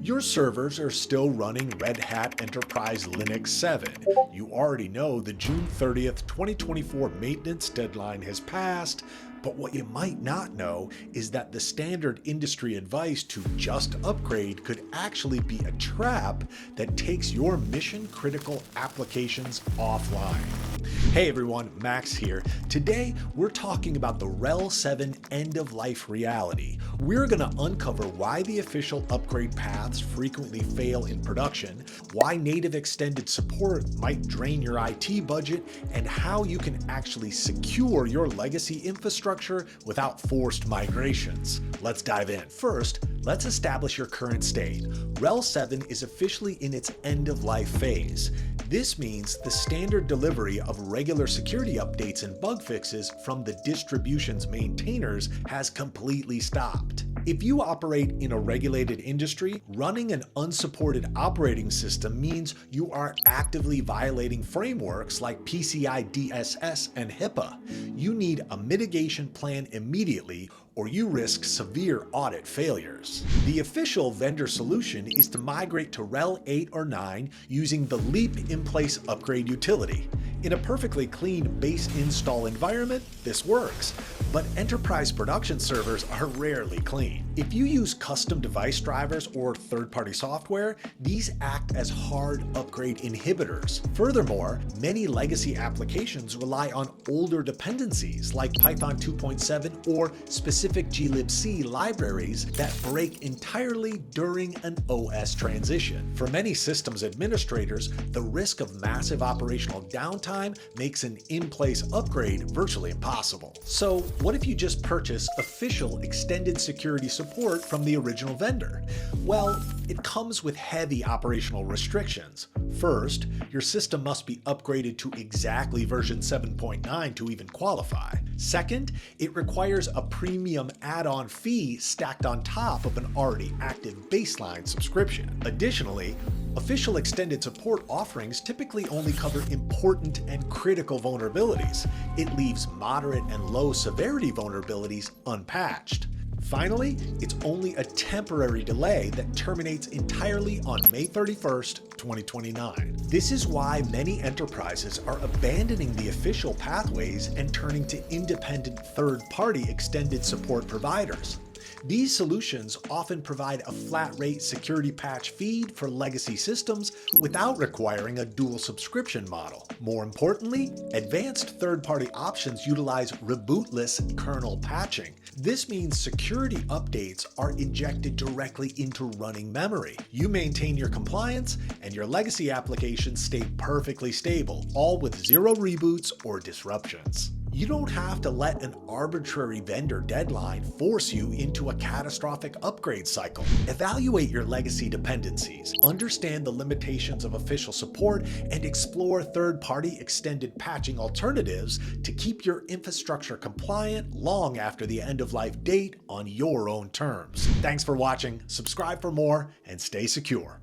Your servers are still running Red Hat Enterprise Linux 7. You already know the June 30th, 2024 maintenance deadline has passed, but what you might not know is that the standard industry advice to just upgrade could actually be a trap that takes your mission-critical applications offline. Hey everyone, Max here. Today, we're talking about the RHEL 7 end-of-life reality. We're going to uncover why the official upgrade paths frequently fail in production, why native extended support might drain your IT budget, and how you can actually secure your legacy infrastructure without forced migrations. Let's dive in. First, let's establish your current state. RHEL 7 is officially in its end-of-life phase. This means the standard delivery of regular security updates and bug fixes from the distribution's maintainers has completely stopped. If you operate in a regulated industry, running an unsupported operating system means you are actively violating frameworks like PCI-DSS and HIPAA. You need a mitigation plan immediately, or you risk severe audit failures. The official vendor solution is to migrate to RHEL 8 or 9 using the Leapp in-place upgrade utility. In a perfectly clean base install environment, this works, but enterprise production servers are rarely clean. If you use custom device drivers or third-party software, these act as hard upgrade inhibitors. Furthermore, many legacy applications rely on older dependencies like Python 2.7 or specific glibc libraries that break entirely during an OS transition. For many systems administrators, the risk of massive operational downtime makes an in-place upgrade virtually impossible. So what if you just purchase official extended security support from the original vendor? Well, it comes with heavy operational restrictions. First, your system must be upgraded to exactly version 7.9 to even qualify. Second, it requires a premium add-on fee stacked on top of an already active baseline subscription. Additionally, official extended support offerings typically only cover important and critical vulnerabilities. It leaves moderate and low severity vulnerabilities unpatched. Finally, it's only a temporary delay that terminates entirely on May 31st, 2029. This is why many enterprises are abandoning the official pathways and turning to independent third-party extended support providers. These solutions often provide a flat-rate security patch feed for legacy systems without requiring a dual subscription model. More importantly, advanced third-party options utilize rebootless kernel patching. This means security updates are injected directly into running memory. You maintain your compliance, and your legacy applications stay perfectly stable, all with zero reboots or disruptions. You don't have to let an arbitrary vendor deadline force you into a catastrophic upgrade cycle. Evaluate your legacy dependencies, understand the limitations of official support, and explore third-party extended patching alternatives to keep your infrastructure compliant long after the end-of-life date on your own terms. Thanks for watching, subscribe for more, and stay secure.